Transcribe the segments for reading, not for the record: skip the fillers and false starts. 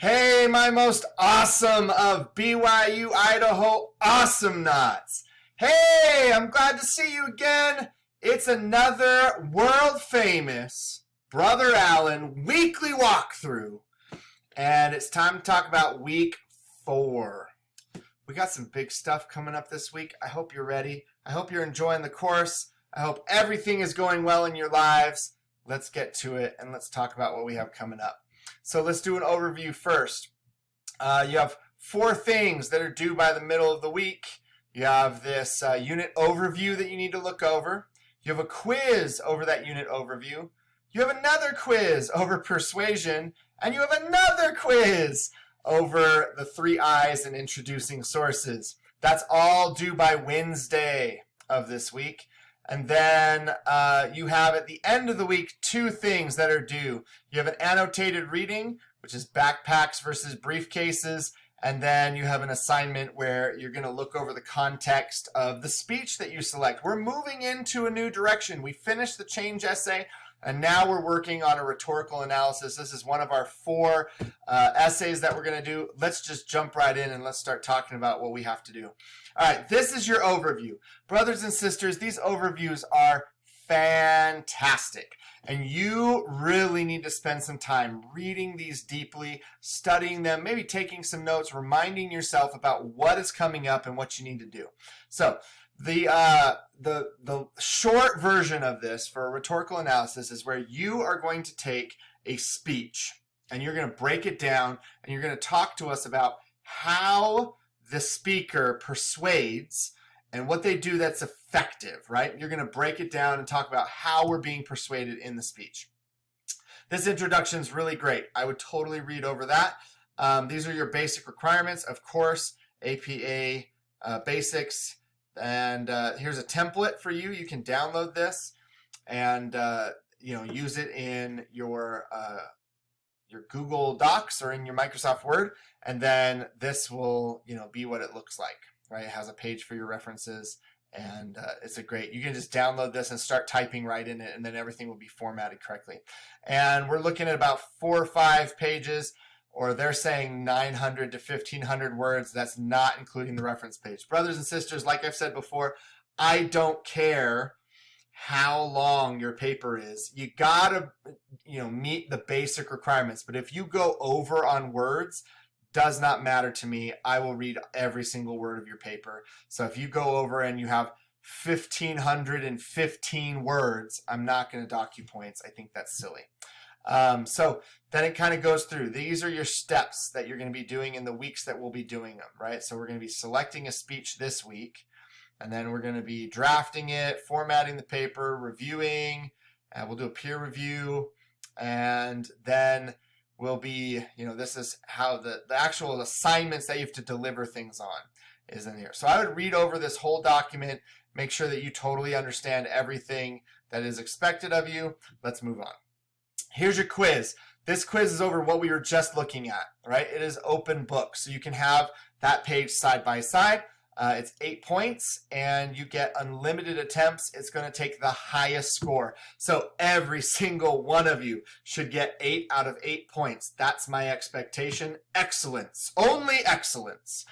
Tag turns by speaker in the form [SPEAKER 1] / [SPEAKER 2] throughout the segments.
[SPEAKER 1] Hey, my most awesome of BYU Idaho awesome knots. Hey, I'm glad to see you again. It's another world famous Brother Allen weekly walkthrough. And it's time to talk about week 4. We got some big stuff coming up this week. I hope you're ready. I hope you're enjoying the course. I hope everything is going well in your lives. Let's get to it and let's talk about what we have coming up. So let's do an overview first. You have 4 things that are due by the middle of the week. You have this unit overview that you need to look over. You have a quiz over that unit overview. You have another quiz over persuasion. And you have another quiz over the 3 I's and introducing sources. That's all due by Wednesday of this week. And then you have at the end of the week 2 things that are due. You have an annotated reading, which is backpacks versus briefcases. And then you have an assignment where you're going to look over the context of the speech that you select. We're moving into a new direction. We finished the change essay, and now we're working on a rhetorical analysis. This is one of our 4 essays that we're going to do. Let's just jump right in and let's start talking about what we have to do. All right, this is your overview. Brothers and sisters, these overviews are fantastic. And you really need to spend some time reading these deeply, studying them, maybe taking some notes, reminding yourself about what is coming up and what you need to do. So the short version of this for a rhetorical analysis is where you are going to take a speech and you're going to break it down and you're going to talk to us about how the speaker persuades and what they do that's effective, right? You're going to break it down and talk about how we're being persuaded in the speech. This introduction is really great. I would totally read over that. These are your basic requirements, of course, APA basics. And here's a template for you. You can download this and use it in your Google Docs or in your Microsoft Word. And then this will be what it looks like. Right, it has a page for your references, and it's you can just download this and start typing right in it, and then everything will be formatted correctly. And we're looking at about 4 or 5 pages, or they're saying 900 to 1,500 words. That's not including the reference page. Brothers and sisters, like I've said before, I don't care how long your paper is. You gotta, meet the basic requirements. But if you go over on words, does not matter to me. I will read every single word of your paper. So if you go over and you have 1,515 words, I'm not going to dock you points. I think that's silly. So then it kind of goes through. These are your steps that you're going to be doing in the weeks that we'll be doing them, right? So we're going to be selecting a speech this week, and then we're going to be drafting it, formatting the paper, reviewing, and we'll do a peer review, and then will be, this is how the actual assignments that you have to deliver things on is in here. So I would read over this whole document, make sure that you totally understand everything that is expected of you. Let's move on. Here's your quiz. This quiz is over what we were just looking at, right? It is open book, so you can have that page side by side. It's 8 points, and you get unlimited attempts. It's going to take the highest score. So every single one of you should get 8 out of 8 points. That's my expectation. Excellence. Only excellence.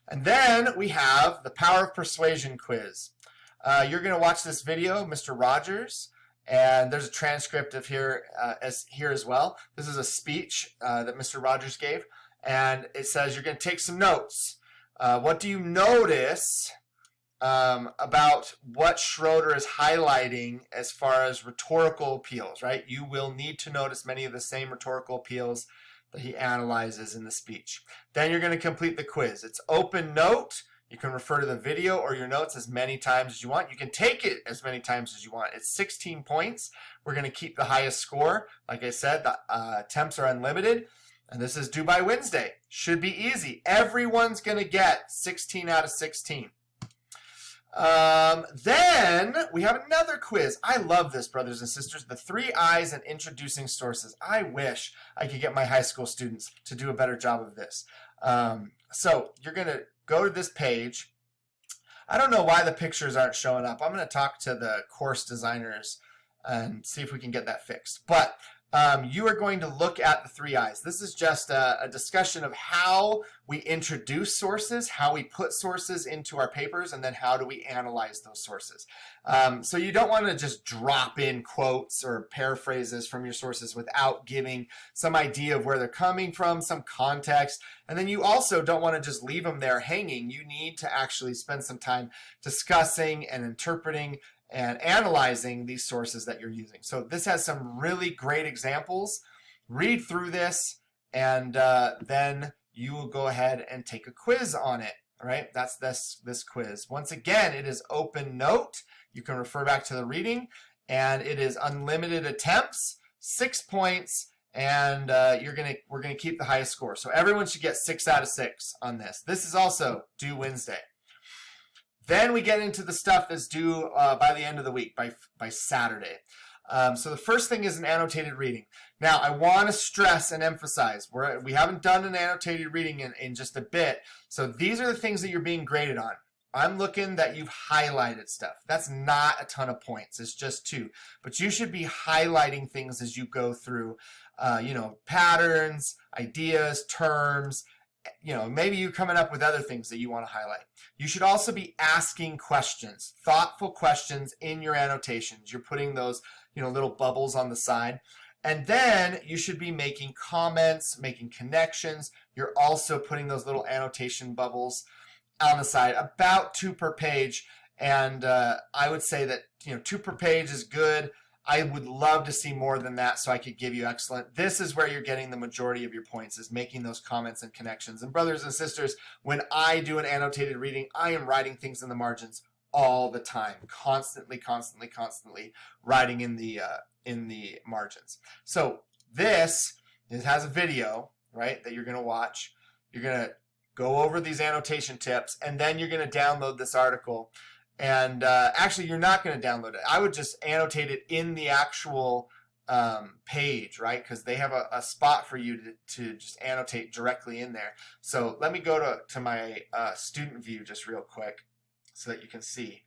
[SPEAKER 1] And then we have the Power of Persuasion quiz. You're going to watch this video, Mr. Rogers, and there's a transcript of here as well. This is a speech that Mr. Rogers gave, and it says you're going to take some notes. What do you notice about what Schroeder is highlighting as far as rhetorical appeals, right? You will need to notice many of the same rhetorical appeals that he analyzes in the speech. Then you're going to complete the quiz. It's open note. You can refer to the video or your notes as many times as you want. You can take it as many times as you want. It's 16 points. We're going to keep the highest score. Like I said, the attempts are unlimited. And this is due by Wednesday. Should be easy. Everyone's going to get 16 out of 16. Then we have another quiz. I love this, brothers and sisters. The 3 I's and introducing sources. I wish I could get my high school students to do a better job of this. So you're going to go to this page. I don't know why the pictures aren't showing up. I'm going to talk to the course designers and see if we can get that fixed. But you are going to look at the 3 I's. This is just a discussion of how we introduce sources, how we put sources into our papers, and then how do we analyze those sources. So you don't want to just drop in quotes or paraphrases from your sources without giving some idea of where they're coming from, some context. And then you also don't want to just leave them there hanging. You need to actually spend some time discussing and interpreting and analyzing these sources that you're using. So this has some really great examples. Read through this, and then you will go ahead and take a quiz on it. All right, that's this quiz. Once again, it is open note. You can refer back to the reading, and it is unlimited attempts, 6 points, and we're gonna keep the highest score. So everyone should get 6 out of 6 on this. This is also due Wednesday. Then we get into the stuff that's due by the end of the week, by Saturday. So the first thing is an annotated reading. Now, I want to stress and emphasize, we haven't done an annotated reading in just a bit. So these are the things that you're being graded on. I'm looking that you've highlighted stuff. That's not a ton of points. It's just 2. But you should be highlighting things as you go through, patterns, ideas, terms. Maybe you're coming up with other things that you want to highlight. You should also be asking questions, thoughtful questions in your annotations. You're putting those, little bubbles on the side. And then you should be making comments, making connections. You're also putting those little annotation bubbles on the side, about 2 per page. And I would say that, 2 per page is good. I would love to see more than that so I could give you excellent. This is where you're getting the majority of your points, is making those comments and connections. And brothers and sisters, when I do an annotated reading, I am writing things in the margins all the time, constantly writing in the margins. So it has a video, right, that you're going to watch. You're going to go over these annotation tips, and then you're going to download this article. And actually, you're not going to download it. I would just annotate it in the actual page, right? Because they have a spot for you to just annotate directly in there. So let me go to my student view just real quick so that you can see.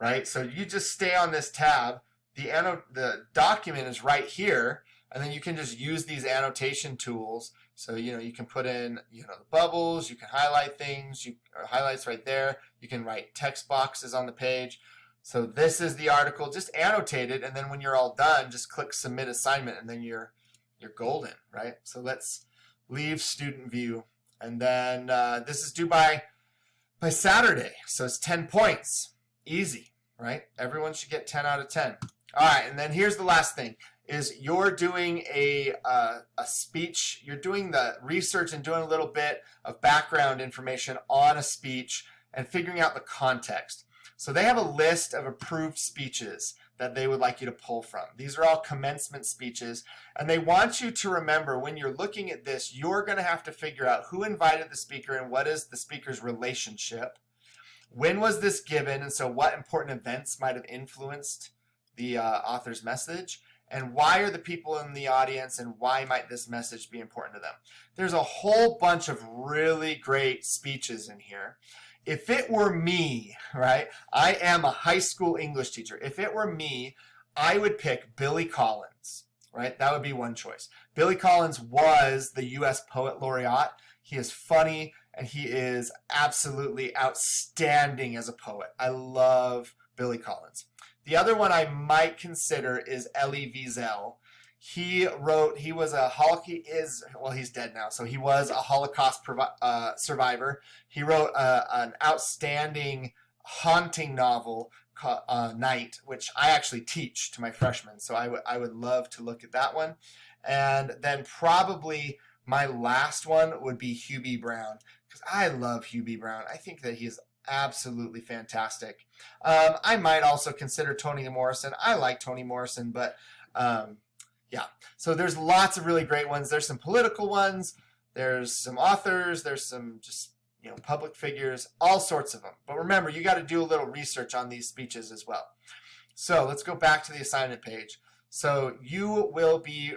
[SPEAKER 1] Right? So you just stay on this tab. The document is right here, and then you can just use these annotation tools. So, you can put in, the bubbles, you can highlight things, highlights right there. You can write text boxes on the page. So this is the article, just annotate it, and then when you're all done, just click submit assignment, and then you're golden, right? So let's leave student view, and then this is due by Saturday. So it's 10 points, easy, right? Everyone should get 10 out of 10. All right, and then here's the last thing. Is you're doing a speech, you're doing the research and doing a little bit of background information on a speech and figuring out the context. So they have a list of approved speeches that they would like you to pull from. These are all commencement speeches, and they want you to remember when you're looking at this, you're going to have to figure out who invited the speaker and what is the speaker's relationship. When was this given, and so what important events might have influenced the author's message? And why are the people in the audience, and why might this message be important to them? There's a whole bunch of really great speeches in here. If it were me, right, I am a high school English teacher. If it were me, I would pick Billy Collins, right? That would be one choice. Billy Collins was the U.S. Poet Laureate. He is funny, and he is absolutely outstanding as a poet. I love Billy Collins. The other one I might consider is Elie Wiesel. He's dead now, so he was a Holocaust survivor. He wrote an outstanding, haunting novel called Night, which I actually teach to my freshmen, so I would love to look at that one. And then probably my last one would be Hugh B. Brown, because I love Hugh B. Brown. I think that he is absolutely fantastic. I might also consider Toni Morrison. I like Toni Morrison, but yeah. So there's lots of really great ones. There's some political ones. There's some authors. There's some just public figures. All sorts of them. But remember, you got to do a little research on these speeches as well. So let's go back to the assignment page. So you will be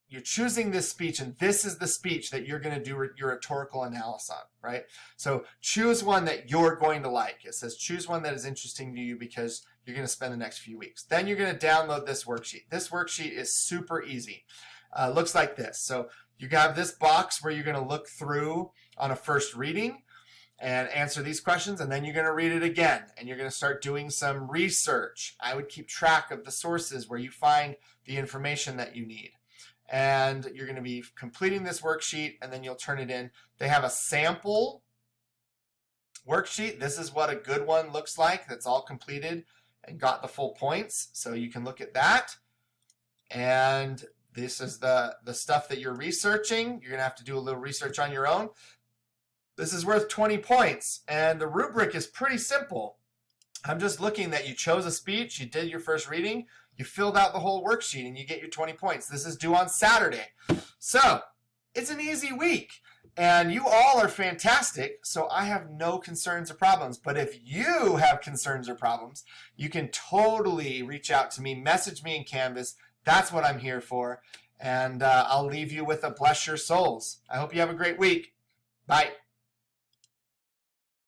[SPEAKER 1] you're choosing this speech, and this is the speech that you're going to do your rhetorical analysis on, right? So choose one that you're going to like. It says choose one that is interesting to you because you're going to spend the next few weeks. Then you're going to download this worksheet. This worksheet is super easy. Looks like this. So you have this box where you're going to look through on a first reading and answer these questions, and then you're going to read it again, and you're going to start doing some research. I would keep track of the sources where you find the information that you need. And you're going to be completing this worksheet, and then you'll turn it in. They have a sample worksheet. This is what a good one looks like that's all completed and got the full points. So you can look at that. And this is the stuff that you're researching. You're going to have to do a little research on your own. This is worth 20 points. And the rubric is pretty simple. I'm just looking that you chose a speech, you did your first reading, you filled out the whole worksheet, and you get your 20 points. This is due on Saturday. So it's an easy week. And you all are fantastic, so I have no concerns or problems. But if you have concerns or problems, you can totally reach out to me, message me in Canvas. That's what I'm here for. And I'll leave you with a bless your souls. I hope you have a great week. Bye.